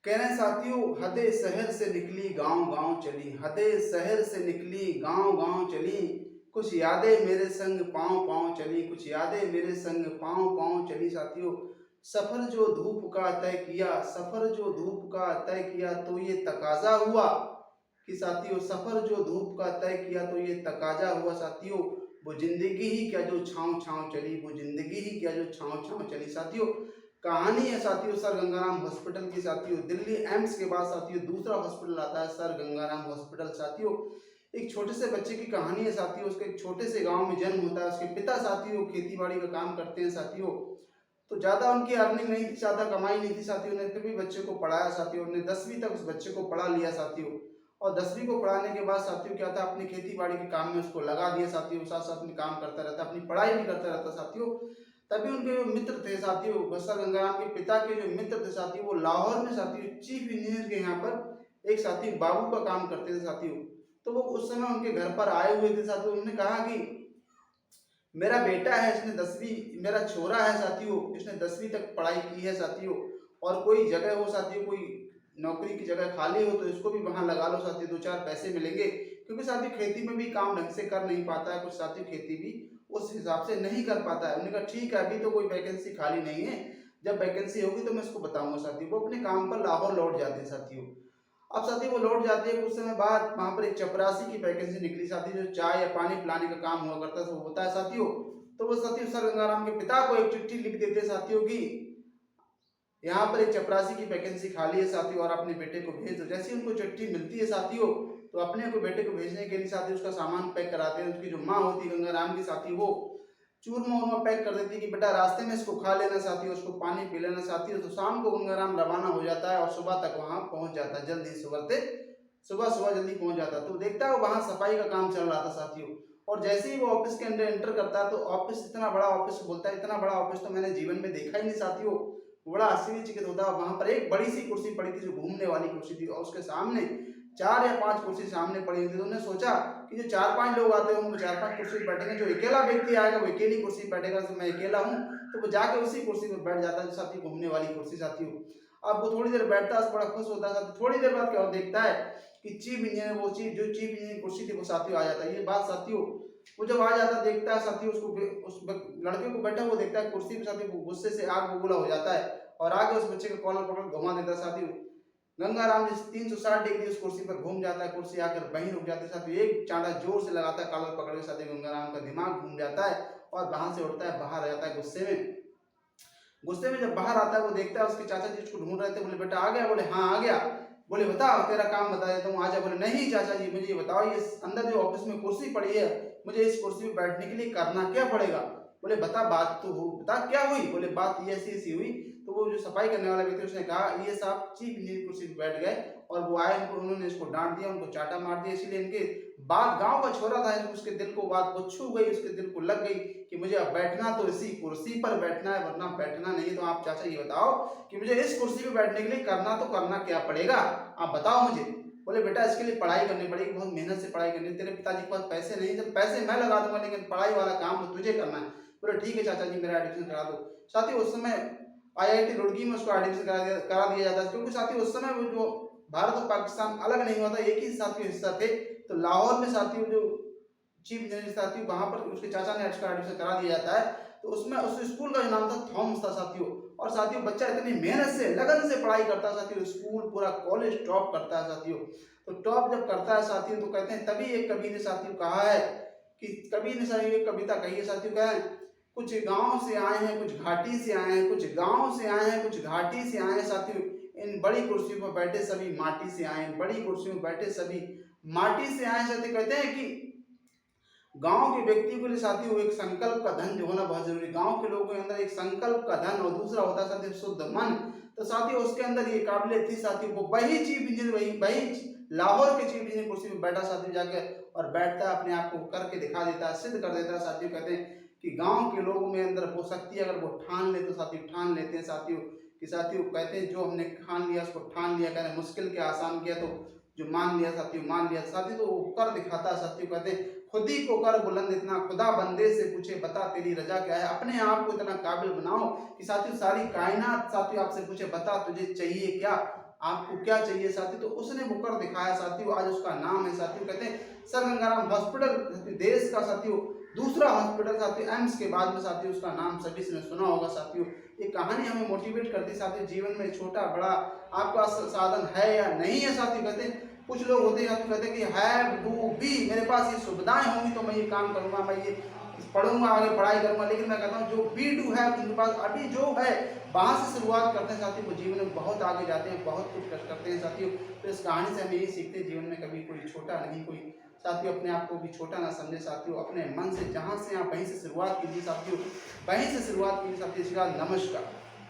कह रहे हैं साथियों, हदे शहर से निकली गांव गांव चली, हदे शहर से निकली गांव गांव चली, कुछ यादें मेरे संग पांव पांव चली, कुछ यादें मेरे संग पांव पांव चली। साथियों, सफर जो धूप का तय किया, सफर जो धूप का तय किया तो ये तकाजा हुआ कि साथियों, सफर जो धूप का तय किया तो ये तकाजा हुआ। साथियों, वो जिंदगी ही क्या जो छाँव छाँव चली, वो जिंदगी ही क्या जो छाँव छाँव चली। साथियों, कहानी है साथियों सर गंगाराम हॉस्पिटल की। साथियों, दिल्ली एम्स के बाद साथियों दूसरा हॉस्पिटल आता है सर गंगाराम हॉस्पिटल। साथियों, एक छोटे से बच्चे की कहानी है साथियों। उसके एक छोटे से गांव में जन्म होता है। उसके पिता साथियों खेती बाड़ी का काम करते हैं। साथियों, तो ज्यादा उनकी अर्निंग नहीं थी, ज्यादा कमाई नहीं थी। साथियों ने फिर भी बच्चे को पढ़ाया। साथियों ने 10वीं तक उस बच्चे को पढ़ा लिया। साथियों, और 10वीं को पढ़ाने के बाद साथियों क्या था, अपनी खेती बाड़ी के काम में उसको लगा दिया। साथियों, साथ साथ में काम करता रहता, अपनी पढ़ाई भी करता रहता। साथियों, तभी उनके जो मित्र थे साथियों, सर गंगाराम के पिता के जो मित्र थे साथियों, वो लाहौर में साथियों चीफ इंजीनियर के यहाँ पर एक साथी बाबू का काम करते थे। साथियों, तो वो उस समय उनके घर पर आए हुए थे। साथियों, उन्होंने कहा कि मेरा बेटा है, इसने 10वीं, मेरा छोरा है साथियों, इसने 10वीं तक पढ़ाई की है। साथियों, और कोई जगह हो साथियों, कोई नौकरी की जगह खाली हो तो इसको भी वहां लगा लो साथियों, 2-4 पैसे मिलेंगे। क्योंकि साथियों खेती में भी काम ढंग से कर नहीं पाता है, कुछ साथियों खेती भी उस हिसाब से नहीं कर पाता है। उन्होंने कहा ठीक है, अभी तो कोई वैकेंसी खाली नहीं है, जब वैकेंसी होगी तो मैं इसको बताऊंगा। साथियों, वो अपने काम पर लाहौर लौट जाते हैं। साथियों, अब साथियों वो लौट जाते हैं, कुछ समय बाद वहां पर एक चपरासी की वैकेंसी निकली। साथियों, जो चाय या पानी पिलाने का काम हुआ करता था वो होता है। साथियों, तो वो साथियों सर गंगाराम के पिता को एक चिट्ठी लिख देते हैं साथियों की यहाँ पर एक चपरासी की वैकेंसी खाली है साथियों, और अपने बेटे को भेज दो। जैसे ही उनको चिट्ठी मिलती है साथियों, तो अपने को बेटे को भेजने के लिए साथियों उसका सामान पैक कराते हैं। उसकी जो माँ होती है गंगाराम की साथियों, वो चूरमा उरमा पैक कर देती है कि बेटा रास्ते में इसको खा लेना साथियों, उसको पानी पी लेना साथियों। तो शाम को गंगाराम रवाना हो जाता है और सुबह तक वहां पहुंच जाता है, जल्दी सुबह सुबह जल्दी पहुंच जाता है। तो देखता है वहां सफाई का काम चल रहा था साथियों, और जैसे ही वो ऑफिस के अंदर एंटर करता है तो ऑफिस, इतना बड़ा ऑफिस, बोलता है इतना बड़ा ऑफिस तो मैंने जीवन में देखा ही नहीं साथियों। बड़ा आश्चर्यचकित होता है। वहां पर एक बड़ी सी कुर्सी पड़ी थी जो घूमने वाली कुर्सी थी, और उसके सामने 4 या 5 कुर्सी सामने पड़ी हुई थी। तो उन्होंने सोचा कि जो 4-5 लोग आते होंगे वो 4-5 कुर्सी पर बैठेंगे, जो अकेला व्यक्ति आएगा वो अकेली कुर्सी पर बैठेगा। तो मैं अकेला हूँ, तो वो जाके उसी कुर्सी पर बैठ जाता है साथी, घूमने वाली कुर्सी। साथियों, अब वो थोड़ी देर बैठता है, बड़ा खुश होता है। थोड़ी देर बाद क्या देखता है कि चीफ इंजीनियर, वो चीफ इंजीनियर कुर्सी थी वो साथियों आ जाता है। ये बात साथियों, वो जब आ जाता देखता है साथियों, उसको उस लड़के को बैठा हुआ देखता है कुर्सी पे साथियों, गुस्से से आग बबूला हो जाता है और आगे उस बच्चे का कॉलर पकड़ घुमा देता है। साथियों, गंगाराम जिस 360 डिग्री उस कुर्सी पर घूम जाता है, कुर्सी आकर वहीं रुक जाती है। साथियों, एक चांटा जोर से लगाता है कॉलर पकड़ के। साथियों, गंगाराम का दिमाग घूम जाता है और वहां से उठता है, बाहर आ जाता है गुस्से में। गुस्से में जब बाहर आता है, वो देखता है उसके चाचा जी उसको ढूंढ रहे थे। बोले बेटा आ गया? बोले हाँ आ गया। बोले बताओ तेरा काम बता देता हूँ, आजा। बोले नहीं चाचा जी, मुझे ये बताओ, ये अंदर जो ऑफिस में कुर्सी पड़ी है, मुझे इस कुर्सी पे बैठने के लिए करना क्या पड़ेगा? बोले बता, बात तो हो, बता क्या हुई? बोले बात ये ऐसी ऐसी हुई। तो वो जो सफाई करने वाला व्यक्ति उसने कहा ये साहब चीफ इंजीनियर कुर्सी पर बैठ गए और वो आए, उन्होंने इसको डांट दिया, उनको चाटा मार दिया, इसलिए इनके बात, गांव का छोरा था, उसके दिल को बात वो छू गई, उसके दिल को लग गई कि मुझे अब बैठना तो इसी कुर्सी पर बैठना है, वरना बैठना नहीं। तो आप चाचा ये बताओ कि मुझे इस कुर्सी पे बैठने के लिए करना तो करना क्या पड़ेगा, आप बताओ मुझे। बोले बेटा इसके लिए पढ़ाई करनी पड़ेगी, बहुत मेहनत से पढ़ाई करनी है। तेरे पिताजी के पास पैसे नहीं, जब पैसे मैं लगा दूंगा, लेकिन पढ़ाई वाला काम तो तुझे करना है। बोले ठीक है चाचा जी, मेरा एडमिशन करा दो। साथियों, उस समय आईआईटी रुड़की में उसको एडमिशन करा दिया जाता है, क्योंकि साथियों उस समय वो जो भारत और पाकिस्तान अलग नहीं हुआ था, एक ही साथियों हिस्सा थे। तो लाहौर में साथियों जो चीफ इंजीनियर साथियों, वहां पर उसके चाचा ने एडमिशन करा दिया जाता है। तो उसमें उस स्कूल का जो नाम था थॉमस था साथियों। और साथियों बच्चा इतनी मेहनत से, लगन से पढ़ाई करता है साथियों, स्कूल पूरा कॉलेज टॉप करता है साथियों। तो टॉप जब करता है साथियों, तो कहते हैं तभी एक कवि ने साथियों कहा है कि, कवि ने साथियों एक कविता कही है साथियों, कहा है कुछ गांव से आए हैं कुछ घाटी से आए हैं, कुछ गांव से आए हैं कुछ घाटी से आए हैं साथियों, इन बड़ी कुर्सियों पर बैठे सभी माटी से आए हैं, बड़ी कुर्सियों पर बैठे सभी माटी से आए हैं। साथियों, कहते हैं कि गांव के व्यक्ति के लिए साथियों एक संकल्प का धन जो होना बहुत जरूरी। गांव के लोगों के अंदर एक संकल्प का धन और दूसरा होता है साथियों शुद्ध मन। तो साथियों उसके अंदर ये काबिलियत थी साथियों, वो वही चीफ इंजीनियर, वही लाहौर के चीफ इंजीनियर कुर्सी पर बैठा साथियों जाके, और बैठता है अपने आप को करके दिखा देता है, सिद्ध कर देता है साथियों। कहते हैं कि गांव के लोगों में अंदर वो शक्ति अगर वो ठान ले तो साथियों ठान लेते हैं साथियों, कि साथियों कहते हैं जो हमने ठान लिया उसको ठान लिया। कहते हैं मुश्किल के आसान किया, तो जो मान लिया साथियों मान लिया साथियों, तो वो कर दिखाता है साथियों। कहते हैं खुद ही को कर बुलंद इतना, खुदा बंदे से पूछे बता तेरी रजा क्या है। अपने आप को इतना काबिल बनाओ कि साथियों सारी कायनात साथियों आपसे पूछे बता तुझे चाहिए क्या। आपको क्या चाहिए साथियों, तो उसने वो कर दिखाया साथियों। आज उसका नाम है साथियों, कहते हैं सर गंगाराम हॉस्पिटल, देश का साथियों दूसरा हॉस्पिटल साथियों, एम्स के बाद में साथियों उसका नाम सभी ने सुना होगा साथियों। ये कहानी हमें मोटिवेट करती है साथियों, जीवन में छोटा बड़ा आपका साधन है या नहीं है साथियों। कहते हैं कुछ लोग होते हैं साथियों, कहते हैं कि हैव डू बी, मेरे पास ये सुविधाएं होंगी तो मैं ये काम करूंगा, मैं ये पढ़ूंगा, आगे पढ़ाई करूंगा। लेकिन मैं कहता हूँ जो बी डू है उनके पास अभी जो है वहां से शुरुआत करते हैं साथियों, वो जीवन में बहुत आगे जाते हैं, बहुत कुछ करते हैं साथियों। तो इस कहानी से हम यही सीखते हैं, जीवन में कभी कोई छोटा नहीं, कोई साथियों अपने आप को भी छोटा ना समझे साथियों। अपने मन से जहाँ से आप वहीं से शुरुआत कीजिए साथियों, वहीं से शुरुआत कीजिए साथियों। नमस्कार।